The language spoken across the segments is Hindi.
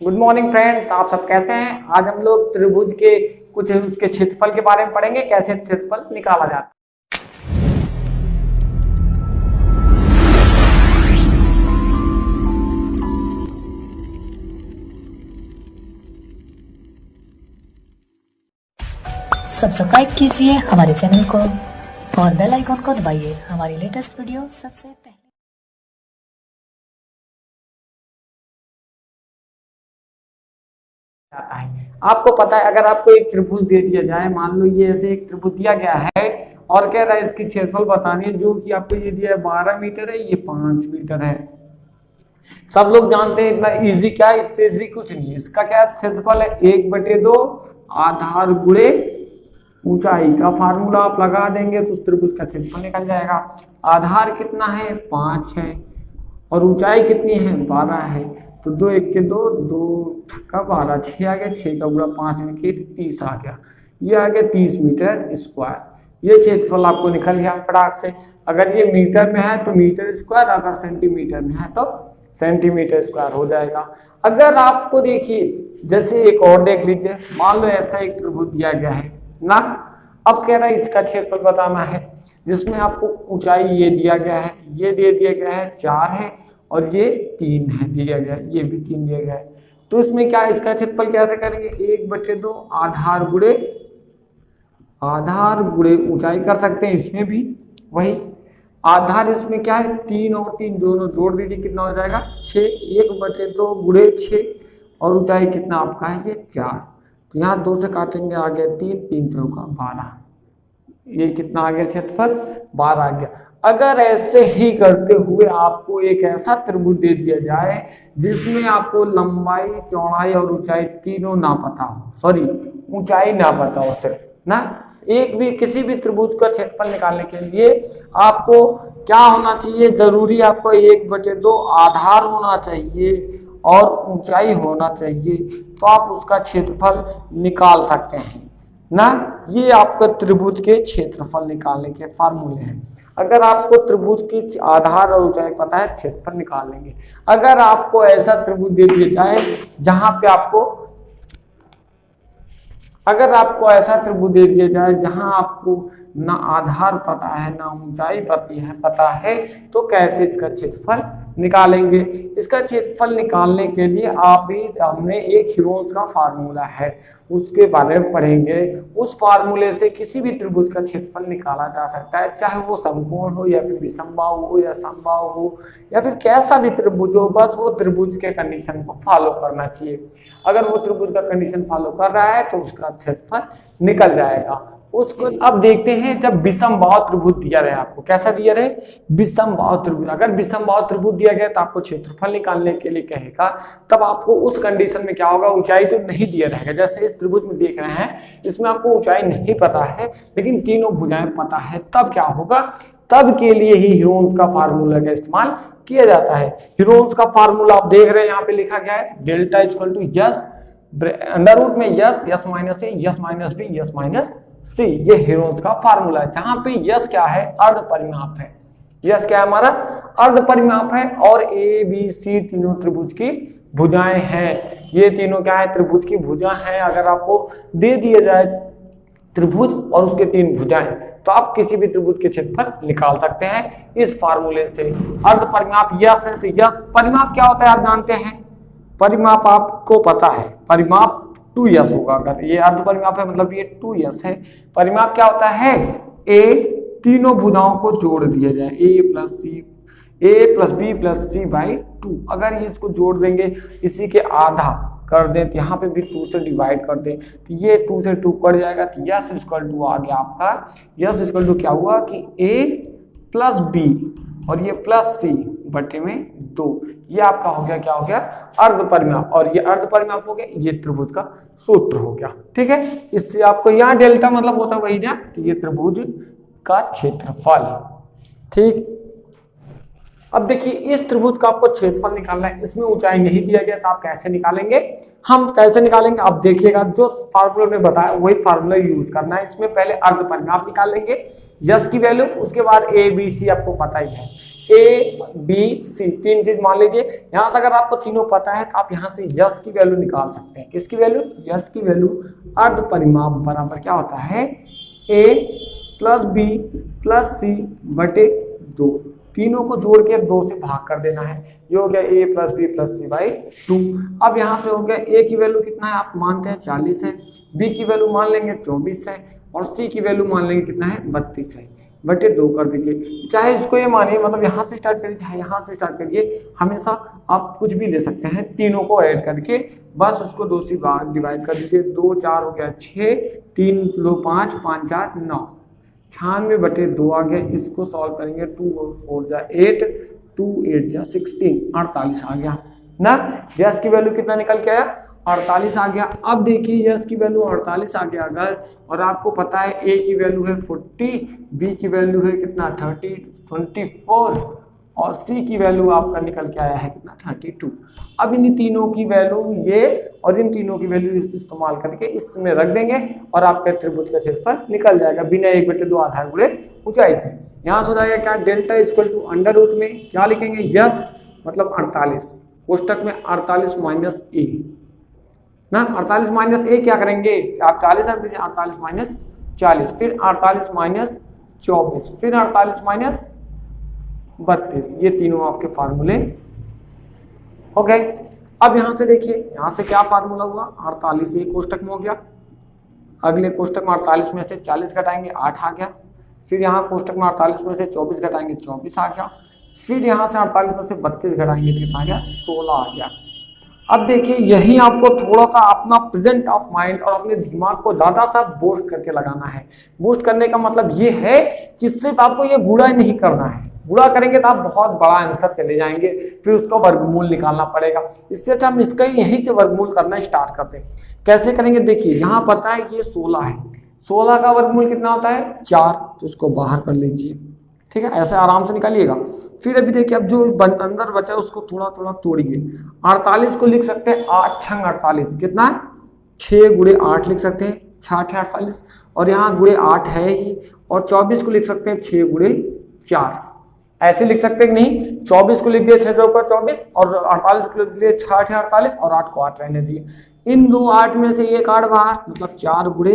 गुड मॉर्निंग फ्रेंड्स, आप सब कैसे हैं। आज हम लोग त्रिभुज के कुछ उसके क्षेत्रफल के बारे में पढ़ेंगे, कैसे क्षेत्रफल निकाला जाता है। सब्सक्राइब कीजिए हमारे चैनल को और बेल आइकॉन को दबाइए हमारी लेटेस्ट वीडियो सबसे पहले। आपको पता है, अगर आपको एक त्रिभुज दे दिया जाए, मान लो ये ऐसे एक त्रिभुज दिया गया है और कह रहा है इसकी क्षेत्रफल बतानी है, जो कि आपको ये दिया है 12 मीटर है, ये 5 मीटर है। सब लोग जानते हैं इतना इजी क्या है, इससे इजी कुछ नहीं है। इसका क्या क्षेत्रफल है, 1/2 आधार गुणे ऊंचाई का फार्मूला आप लगा देंगे तो उस त्रिभुज का क्षेत्रफल निकल जाएगा। आधार कितना है, 5 है, और ऊंचाई कितनी है, 12 है। तो 2 1 के 2, 2 छक्का 12, 6 आ गया, 6 का गुणा 5 में 30 आ गया। ये आ गया 30 मीटर स्क्वायर। ये क्षेत्रफल आपको निकल गया फटाक से। अगर ये मीटर में है तो मीटर स्क्वायर, अगर सेंटीमीटर में है तो सेंटीमीटर स्क्वायर हो जाएगा। अगर आपको देखिए, जैसे एक और देख लीजिए, मान लो ऐसा एक त्रिभुज दिया गया है ना। अब कह रहा है इसका क्षेत्रफल बताना है, जिसमें आपको ऊंचाई ये दिया गया है, ये दे दिया गया है 4 है, और ये 3 है दिया गया, ये भी 3 दिया गया है। तो इसमें क्या, इसका क्षेत्रफल कैसे करेंगे, 1/2 आधार गुणे ऊंचाई कर सकते हैं। इसमें भी वही आधार, इसमें क्या है 3 और 3 दोनों जोड़ दीजिए, कितना हो जाएगा 6। 1/2 गुणे 6, और ऊंचाई कितना आपका है, ये 4। तो यहाँ 2 से काटेंगे, आ गया 3, 3 चौका 12। ये कितना आ गया क्षेत्रफल, 12 आ गया। अगर ऐसे ही करते हुए आपको एक ऐसा त्रिभुज दे दिया जाए जिसमें आपको लंबाई, चौड़ाई और ऊंचाई तीनों ना पता हो, सॉरी ऊंचाई ना पता हो सिर्फ ना, एक भी किसी भी त्रिभुज का क्षेत्रफल निकालने के लिए आपको क्या होना चाहिए, जरूरी आपको 1/2 आधार होना चाहिए और ऊंचाई होना चाहिए, तो आप उसका क्षेत्रफल निकाल सकते हैं ना। ये आपका त्रिभुज के क्षेत्रफल निकालने के फार्मूले हैं। अगर आपको त्रिभुज की आधार और ऊंचाई पता है, क्षेत्रफल निकाल लेंगे। अगर आपको ऐसा त्रिभुज दे दिया जाए जहां पे आपको, अगर आपको ऐसा त्रिभुज दे दिया जाए जहां आपको ना आधार पता है ना ऊंचाई पता है, तो कैसे इसका क्षेत्रफल निकालेंगे। इसका क्षेत्रफल निकालने के लिए हमने एक हीरोन्स का फार्मूला है, उसके बारे में पढ़ेंगे। उस फार्मूले से किसी भी त्रिभुज का क्षेत्रफल निकाला जा सकता है, चाहे वो समकोण हो या फिर विषमबाहु हो या समबाहु हो या फिर कैसा भी त्रिभुज हो, बस वो त्रिभुज के कंडीशन को फॉलो करना चाहिए। अगर वो त्रिभुज का कंडीशन फॉलो कर रहा है तो उसका क्षेत्रफल निकल जाएगा। उसको अब देखते हैं, जब विषमबाहु त्रिभुज दिया रहे, आपको कैसा दिया रहे, विषमबाहु त्रिभुज। अगर विषमबाहु त्रिभुज दिया गया तो आपको क्षेत्रफल निकालने के लिए कहेगा, तब आपको उस कंडीशन में क्या होगा, ऊंचाई तो नहीं दिया रहेगा। जैसे इस त्रिभुज में देख रहे हैं, इसमें आपको ऊंचाई नहीं पता है लेकिन तीनों भुजाएं पता है, तब क्या होगा, तब के लिए ही हीरोन्स का फार्मूला का इस्तेमाल किया जाता है। हीरोन्स का फार्मूला आप देख रहे हैं, यहाँ पे लिखा गया है delta equal to S under root में S minus A, S minus B, S minus C. ये हीरोन्स का फार्मूला है, जहां पे यस क्या है, अर्ध परिमाप है। यस क्या है, हमारा अर्ध परिमाप है, और ए बी सी तीनों त्रिभुज की भुजाएं हैं। ये तीनों क्या है, त्रिभुज की भुजा हैं। अगर आपको दे दिया जाए त्रिभुज और उसके 3 भुजाएं, तो आप किसी भी त्रिभुज के क्षेत्रफल निकाल सकते हैं इस फार्मूले से। अर्ध परिमाप यस है, तो यस परिमाप क्या होता है आप जानते हैं, परिमाप आपको पता है, परिमाप 2s होगा। अगर ये अर्ध परिमाप है मतलब ये 2s है। परिमाप क्या होता है, a तीनों भुजाओं को जोड़ दिया जाए, a plus b plus c by 2। अगर ये इसको जोड़ देंगे, इसी के आधा कर दें, तो यहाँ पे भी 2 से डिवाइड कर दें, तो ये 2 से 2 कट जाएगा, तो यस इक्वल टू आ गया आपका, यस इक्वल टू क्या हुआ कि a प्लस b और ये प्लस c बटे में 2। ये आपका हो गया, क्या हो गया, अर्ध परिमाप। और ये अर्ध परिमाप हो गया, ये त्रिभुज का सूत्र हो गया। ठीक है, इससे आपको यहाँ डेल्टा मतलब होता है वही ना, कि ये त्रिभुज का क्षेत्रफल। ठीक, अब देखिए इस त्रिभुज का आपको क्षेत्रफल निकालना है, इसमें ऊंचाई नहीं दिया गया, तो आप कैसे निकालेंगे, हम कैसे निकालेंगे, अब देखिएगा जो फार्मूला ने बताया वही फार्मूला यूज करना है। इसमें पहले अर्ध परिमाप निकाल लेंगे, यस की वैल्यू, उसके बाद ए बी सी आपको पता ही है। ए बी सी, तीन चीज मान लीजिए। यहां से अगर आपको तीनों पता है तो आप यहां से यस की वैल्यू निकाल सकते हैं। किसकी वैल्यू? यस की वैल्यू। अर्ध परिमाप बराबर क्या होता है? ए प्लस बी प्लस सी बटे 2, तीनों को जोड़ के 2 से भाग कर देना है। ये हो गया A plus B plus C by 2। अब यहाँ से हो गया ए की वैल्यू कितना है आप मानते हैं 40 है, बी की वैल्यू मान लेंगे 24 है और सी की वैल्यू मान लेंगे कितना है 32 है, बटे 2 कर दीजिए। चाहे इसको ये मानिए, मतलब यहाँ से स्टार्ट करिए चाहे यहाँ से स्टार्ट करिए, हमेशा आप कुछ भी ले सकते हैं। तीनों को ऐड करके बस उसको 2 से डिवाइड कर दीजिए। 2 4 हो गया 6, 3 2 5, 5 4 9, 96 बटे 2 आ गया। इसको सॉल्व करेंगे 2 4 जा 8, 2 8 जा 16, 48 आ गया ना। यस की वैल्यू कितना निकल के आया? 48 आ गया। अब देखिए यस की वैल्यू 48 आ गया अगर, और आपको पता है ए की वैल्यू है 40, बी की वैल्यू है कितना 30 24 और सी की वैल्यू आपका निकल के आया है कितना 32। अब इन तीनों की वैल्यू ये और इन तीनों की वैल्यू इस्तेमाल करके इसमें रख देंगे और आपके त्रिभुज का क्षेत्रफल निकल जाएगा बिना 1/2 आधार गुणे ऊंचाई से। यहाँ से हो जाएगा क्या? Delta equal to under root में क्या लिखेंगे? यस मतलब 48, कोष्टक में 48 माइनस ए ना। 48 माइनस ए क्या करेंगे? आप 40 रख दीजिए, 48 माइनस 40, फिर 48 माइनस 24, फिर 48 माइनस 32। ये तीनों आपके फार्मूले हो गए। अब यहां से देखिए, यहां से क्या फार्मूला हुआ? 48 एक कोष्टक में हो गया, अगले कोष्टक में 48 में से 40 घटाएंगे 8 आ गया, फिर यहाँ कोष्टक में 48 में से 24 घटाएंगे 24 आ गया, फिर यहाँ से 48 में से 32 घटाएंगे कितना आ गया? 16 आ गया। अब देखिए यही आपको थोड़ा सा अपना प्रेजेंट ऑफ माइंड और अपने दिमाग को ज्यादा सा बूस्ट करके लगाना है। बूस्ट करने का मतलब ये है कि सिर्फ आपको ये गुणा नहीं करना है, गुणा करेंगे तो आप बहुत बड़ा आंसर चले जाएंगे, फिर उसका वर्गमूल निकालना पड़ेगा। इससे अच्छा हम इसका यहीं से वर्गमूल करना स्टार्ट करते हैं। कैसे करेंगे? देखिए यहाँ पता है कि ये 16 है, 16 का वर्गमूल कितना होता है? 4, तो उसको बाहर कर लीजिए, ठीक है, ऐसे आराम से निकालिएगा। फिर अभी देखिए अब जो अंदर बचा है उसको थोड़ा थोड़ा तोड़िए। 48 को लिख सकते हैं 8 छंग 48, कितना है? 6 गुणे 8 लिख सकते हैं, 6 8 48, और यहाँ गुणे 8 है ही, और 24 को लिख सकते हैं 6 गुणे 4, ऐसे लिख सकते हैं कि नहीं? 24 को लिख दिए 6 चौका 24 और 48 को लिख दिए 6 8 48 और 8 को 8 रहने दिए। इन दो 8 में से एक 8 बाहर, मतलब 4 गुणे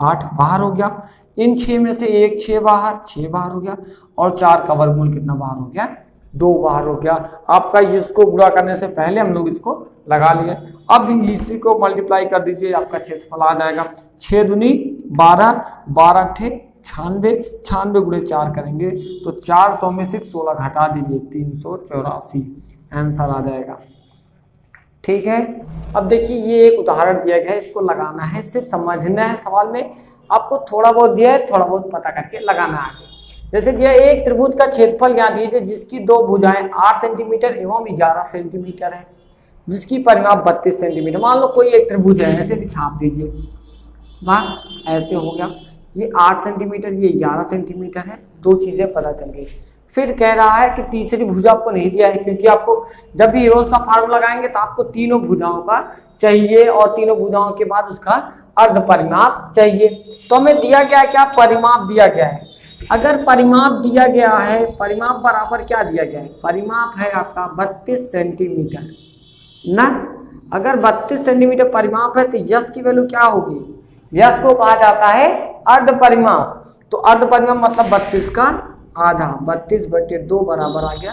8 बाहर हो गया। इन 6 में से एक 6 बाहर हो गया, और 4 का वर्गमूल कितना बाहर हो गया? 2 बाहर हो गया। आपका इसको गुणा करने से पहले हम लोग इसको लगा लिए। अब इसी को मल्टीप्लाई कर दीजिए, आपका क्षेत्रफल आ जाएगा 6 दूनी 12, 12 अट्ठे 96, 96 गुणे 4 करेंगे तो 400 में से 16 घटा दीजिए 384, आंसर आ जाएगा। ठीक है, अब देखिए ये एक उदाहरण दिया गया है, इसको लगाना है, सिर्फ समझना है। सवाल में आपको थोड़ा बहुत दिया है, थोड़ा बहुत पता करके लगाना है। जैसे दिया एक त्रिभुज का क्षेत्रफल ज्ञात कीजिए जिसकी दो भुजाएं 8 सेंटीमीटर एवं 11 सेंटीमीटर है, जिसकी परिमाप 32 सेंटीमीटर। मान लो कोई एक त्रिभुज है, ऐसे भी छाप दीजिए, वाह ऐसे हो गया, ये 8 सेंटीमीटर ये 11 सेंटीमीटर है, दो चीजें पता चल गई। फिर कह रहा है कि तीसरी भुजा आपको नहीं दिया है, क्योंकि आपको जब भी हीरोज का फार्मूला लगाएंगे तो आपको तीनों भुजाओं का चाहिए और तीनों भुजाओं के बाद उसका अर्ध परिमाप चाहिए। तो हमें दिया गया क्या? परिमाप दिया गया है। अगर परिमाप दिया गया है, परिमाप बराबर क्या दिया गया है? परिमाप है आपका 32 सेंटीमीटर ना। अगर 32 सेंटीमीटर परिमाप है तो यश की वैल्यू क्या होगी? यश को कहा जाता है अर्ध परिमाप। तो अर्ध परिमाप मतलब 32 का आधा, 32/2 बराबर आ गया।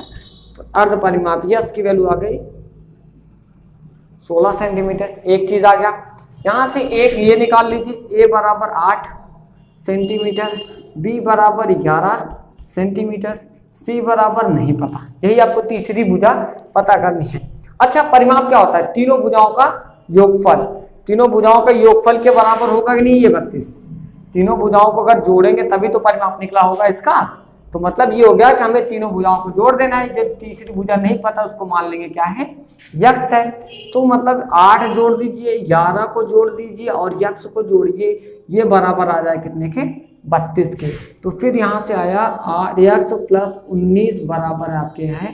तो अर्ध परिमाप यश की वैल्यू आ गई 16 सेंटीमीटर। एक चीज आ गया, यहां से एक ये निकाल लीजिए, a बराबर 8 सेंटीमीटर, b बराबर 11 सेंटीमीटर, c बराबर नहीं पता। यही आपको तीसरी भुजा पता करनी है। अच्छा, परिमाप क्या होता है? तीनों भुजाओं का योगफल। तीनों भुजाओं का योगफल के बराबर होगा कि नहीं? ये 32 तीनों भुजाओं को अगर जोड़ेंगे तभी तो परिमाप निकला होगा इसका। तो मतलब ये हो गया कि हमें तीनों भुजाओं को जोड़ देना है। जब तीसरी भुजा नहीं पता उसको मान लेंगे क्या है? यक्ष है। तो मतलब 8 जोड़ दीजिए, 11 को जोड़ दीजिए और यक्ष को जोड़िए, ये बराबर आ जाए कितने के? 32 के। तो फिर यहाँ से आया 8 यक्ष प्लस 19 बराबर आपके हैं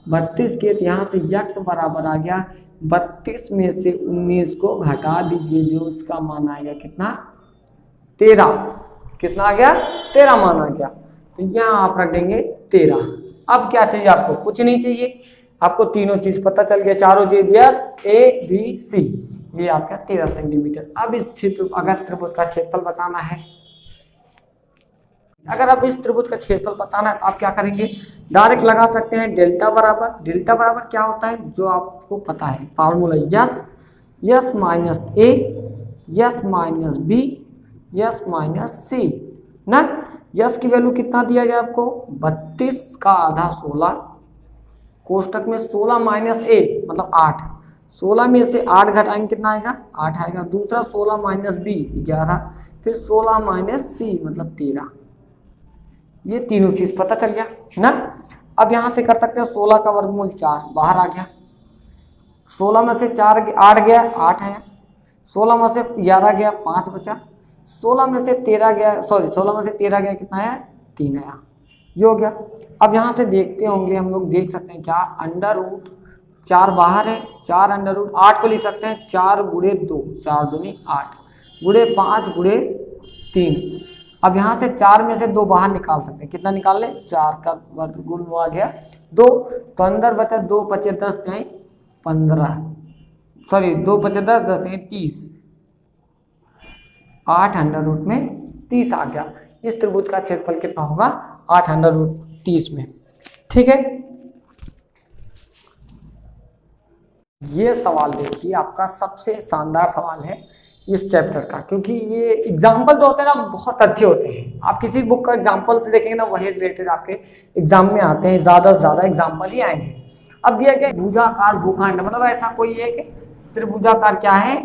32 के। तो यहाँ से यक्ष बराबर आ गया 32 में से 19 को घटा दीजिए, जो उसका मान आएगा कितना? 13। कितना आ गया? 13 मान आ गया। तो यहाँ आप रख देंगे 13। अब क्या चाहिए आपको? कुछ नहीं चाहिए, आपको तीनों चीज पता चल गया, चारों चीज यस ए बी सी, ये आपका 13 सेंटीमीटर। अब इस क्षेत्र अगर त्रिभुज का क्षेत्रफल बताना है, अगर आप इस त्रिभुज का क्षेत्रफल बताना है तो आप क्या करेंगे, डायरेक्ट लगा सकते हैं डेल्टा बराबर, डेल्टा बराबर क्या होता है जो आपको पता है, formula S minus A S minus B S minus C ना। यस की वैल्यू कितना दिया गया आपको, 32 का आधा 16, कोष्टक में 16 माइनस ए मतलब 8, 16 में से 8 घटाएंगे कितना आएगा, 8 आएगा। दूसरा 16 माइनस बी 11, फिर 16 माइनस सी मतलब 13। ये तीनों चीज पता चल गया ना। अब यहां से कर सकते हैं 16 का वर्गमूल 4 बाहर आ गया, 16 में से 4 8 गया 8 आया, 16 में से 11 गया 5 बचा, 16 में से 13 गया 16 में से 13 गया कितना आया 3 आया, ये हो गया। अब यहाँ से देखते होंगे हम लोग, देख सकते हैं क्या, अंडर रूट 4 बाहर है, 4 अंडर रूट 8 को लिख सकते हैं 4 गुणे 2, 4 दूनी 8 गुणे 5 गुणे 3। अब यहाँ से 4 में से 2 बाहर निकाल सकते हैं, कितना निकाल ले, 4 का वर्गमूल आ गया 2, तो अंदर बचा 2 पचे 10 नहीं 15, 2 पचे 10 10 नहीं 30, 8 अंडर रूट में 30 आ गया। इस त्रिभुज का क्षेत्रफल कितना होगा, 8 अंडर रूट 30 में। ठीक है, ये सवाल देखिए आपका सबसे शानदार सवाल है इस चैप्टर का, क्योंकि ये एग्जाम्पल जो होते हैं ना बहुत अच्छे होते हैं। आप किसी बुक का एग्जाम्पल से देखेंगे ना, वही रिलेटेड आपके एग्जाम में आते हैं, ज्यादा से ज्यादा एग्जाम्पल ही आएंगे। अब दिया गया भुजाकार भूखंड, मतलब ऐसा कोई एक त्रिभुजाकार क्या है,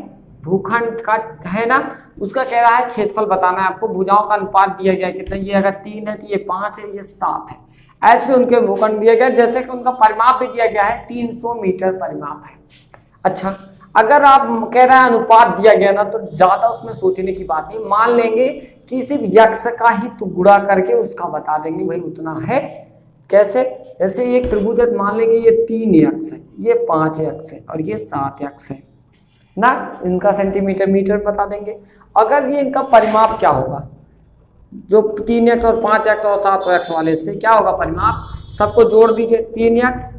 भूखंड का है ना, उसका कह रहा है क्षेत्रफल बताना है आपको। भुजाओं का अनुपात दिया गया कितना, ये अगर 3 है तो ये 5 है, ये 7 है, ऐसे उनके भूखंड दिए गए। जैसे कि उनका परिमाप भी दिया गया है 300 मीटर परिमाप है। अच्छा, अगर आप कह रहे हैं अनुपात दिया गया ना, तो ज्यादा उसमें सोचने की बात नहीं, मान लेंगे कि सिर्फ यक्ष का ही तो गुणा करके उसका बता देंगे भाई उतना है। कैसे, जैसे एक त्रिभुज है, मान लेंगे ये 3 यक्ष है, ये 5 यक्ष है और ये 7 यक्ष है ना, इनका सेंटीमीटर मीटर बता देंगे। अगर ये इनका परिमाप क्या होगा, जो 3x और 5x और 7x वाले, से क्या होगा परिमाप, सबको जोड़ दीजिए, 3x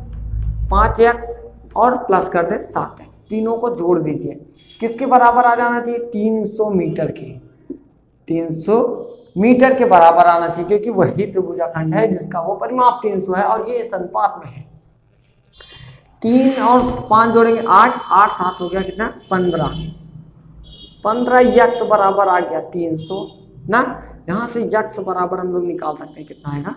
5x और प्लस कर दे 7x, तीनों को जोड़ दीजिए, किसके बराबर आ जाना चाहिए, 300 मीटर के, 300 मीटर के बराबर आना चाहिए, क्योंकि वही त्रिभुजाखंड है जिसका वो परिमाप 300 है और ये इस अनुपात में है। 3 और 5 जोड़ेंगे 8, 8 7 हो गया कितना 15, 15 यक्ष बराबर आ गया 300 ना। यहाँ से यक्ष बराबर हम लोग निकाल सकते हैं, कितना आएगा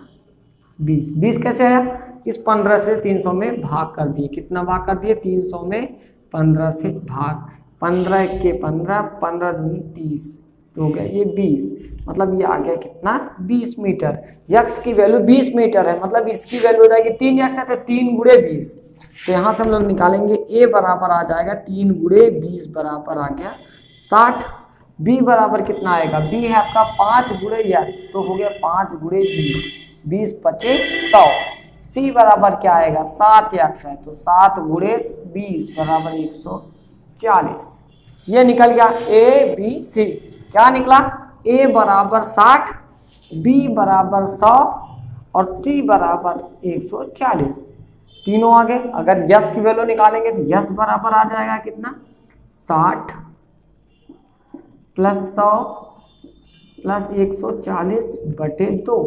20। 20 कैसे आया, इस 15 से 300 में भाग कर दिए, कितना भाग कर दिए, 300 में 15 से भाग, 15 के 15, 15 दूनी 30 तो हो गया ये 20, मतलब ये आ गया कितना 20 मीटर। यक्ष की वैल्यू 20 मीटर है, मतलब इसकी वैल्यू हो जाएगी 3 यक्ष है तो 3 गुणे 20, तो यहाँ से हम लोग निकालेंगे a बराबर आ जाएगा 3 गुणे 20 बराबर आ गया 60। b बराबर कितना आएगा, b है आपका 5 गुणे यक्ष, तो हो गया 5 गुणे 20, 20 पचे 100। c बराबर क्या आएगा, 7 यक्ष है तो 7 गुणे 20 बराबर 140। ये निकल गया a b c, क्या निकला, a बराबर 60, b बराबर 100 और c बराबर 140, तीनों आ गए। अगर यश की वैल्यू निकालेंगे तो यश बराबर आ जाएगा कितना, 60 प्लस 100 प्लस 140 बटे 2,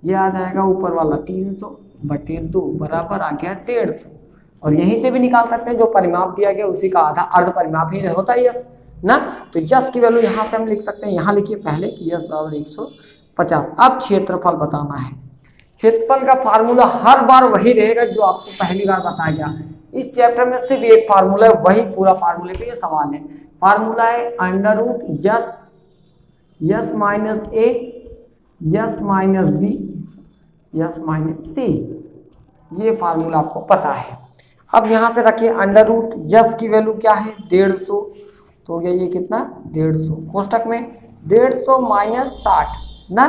ये आ जाएगा ऊपर वाला 300 बटे 2 बराबर आ गया 150। और यहीं से भी निकाल सकते हैं, जो परिमाप दिया गया उसी का आधा अर्ध परिमाप ही होता है यश ना। तो यश की वैल्यू यहाँ से हम लिख सकते हैं, यहाँ लिखिए पहले कि यश बराबर 150। अब क्षेत्रफल बताना है, क्षेत्रफल का फार्मूला हर बार वही रहेगा जो आपको पहली बार बताया गया। इस चैप्टर में सिर्फ एक फार्मूला है, वही पूरा फार्मूले पे ये सवाल है। फार्मूला है under root S minus A S minus B S minus C, ये फार्मूला आपको पता है। अब यहाँ से रखिए अंडर रूट यस की वैल्यू क्या है 150, तो हो गया ये कितना 150, कोष्टक में 150 माइनस 60 ना,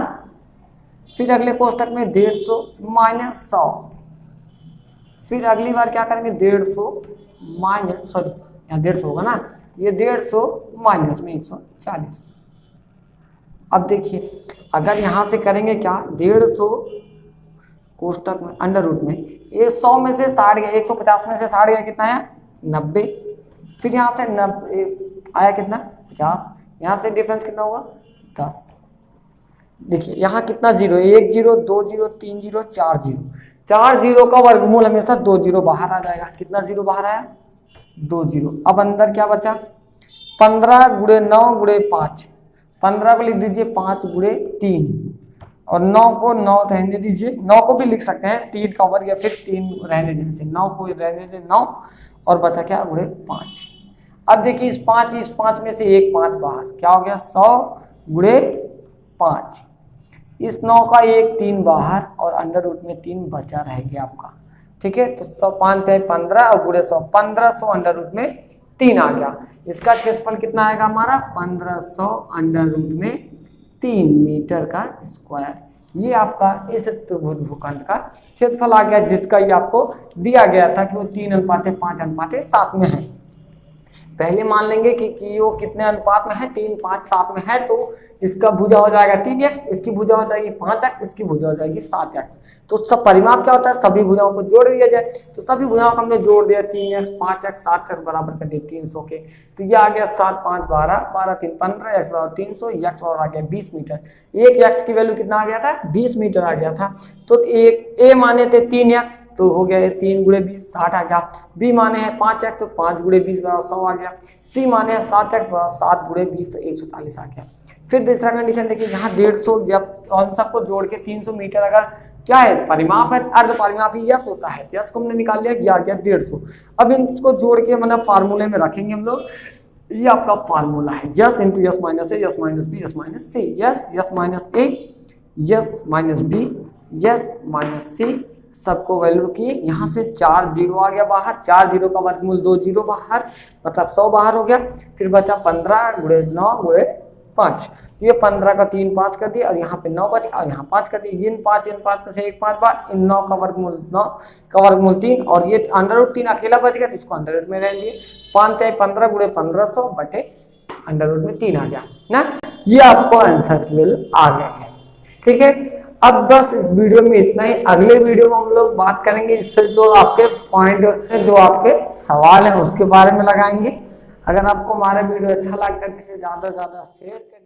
फिर अगले कोष्टक में 150 माइनस 100, फिर अगली बार क्या करेंगे 150 माइनस यहाँ 150 होगा ना, ये 150 माइनस में 140। अब देखिए अगर यहाँ से करेंगे क्या 150 कोष्टक में अंडर रूट में, ये 100 में से 60 गया, 150 में से 60 गया, कितना है 90। फिर यहाँ से 90 आया कितना 50, यहाँ से डिफरेंस कितना होगा 10। देखिए यहाँ कितना जीरो, 1 0 2 0 3 0 4 0, 4 0 का वर्गमूल हमेशा 2 0 बाहर आ जाएगा। कितना 0 बाहर आया 2 0। अब अंदर क्या बचा 15 गुणे 9 गुणे 5, 15 को लिख दीजिए 5 गुणे 3 और 9 को 9 रहने दीजिए, 9 को भी लिख सकते हैं 3 का वर्ग या फिर 3 रहने देने से, 9 को रहने दे 9 और बचा क्या गुणे 5। अब देखिए इस 5 में से एक 5 बाहर, क्या हो गया 100 गुणे 5, इस 9 का एक 3 बाहर और अंडर रूट में 3 बचा रह गया आपका। ठीक है, तो 100 5 15 और गुणे 100, 1500 अंडर रूट में 3 आ गया। इसका क्षेत्रफल कितना आएगा हमारा 1500 अंडर रूट में 3 मीटर का स्क्वायर। ये आपका इस त्रिभुज भूखंड का क्षेत्रफल आ गया, जिसका ये आपको दिया गया था कि वो 3:5:7 में है। पहले मान लेंगे कि वो कितने अनुपात में है 3:5:7 में है, तो इसका भुजा हो जाएगा 3x, इसकी भुजा हो जाएगी 5x, इसकी भुजा हो जाएगी 7x। तो सब परिमाप क्या होता है, सभी भुजाओं को जोड़ दिया जाए, तो सभी भुजाओं को हमने जोड़ दिया 3x 5x 7x बराबर कर दिए 300 के, तो ये आ गया 7 5 12 12 3 15, x बराबर 300, x बराबर आ गया 20 मीटर। एक x की वैल्यू कितना आ गया था 20 मीटर आ गया था। तो एक a माने थे 3x, तो हो गया 3 गुणे 20 60 आ गया। b माने हैं 5x, तो 5 गुणे 20 बराबर 100 आ गया। c माने हैं 7x बराबर 7 गुणे 20 140 आ गया। फिर दूसरा कंडीशन देखिए, यहाँ 150 जब हम सबको जोड़ के 300 मीटर अगर क्या है परिमाप है, अर्ध परिमाप ही यस होता है, यस को हमने निकाल लिया, आ गया 150। अब इसको जोड़ के मतलब फार्मूले में रखेंगे हम लोग, ये आपका फार्मूला है S into S minus A S minus B S minus C, S minus A S minus B S minus C, सबको वैल्यू किए, यहाँ से 4 0 आ गया बाहर, 4 0 का वर्गमूल 2 0 बाहर, मतलब 100 बाहर हो गया। फिर बचा 15 गुणे 9 गुणे 5, ये 15 का 3 5 कर दिया और यहाँ पे 9 बच गया और यहाँ 5 कर दिया। इन 5 में से एक 5 बार, इन 9 का वर्गमूल 3 और ये अंडर रूट 3 अकेला बच गया, तो इसको अंडर रूट में रहने दिए। 5 15 गुणे 1500 बटे अंडर रूट में 3 आ गया ना। ये आपको आंसर की वैल्यू आ गया है। ठीक है, अब बस इस वीडियो में इतना ही। अगले वीडियो में हम लोग बात करेंगे इससे जो आपके पॉइंट जो आपके सवाल है उसके बारे में लगाएंगे। अगर आपको हमारा वीडियो अच्छा लगता है तो इसे ज़्यादा से ज़्यादा शेयर करिए।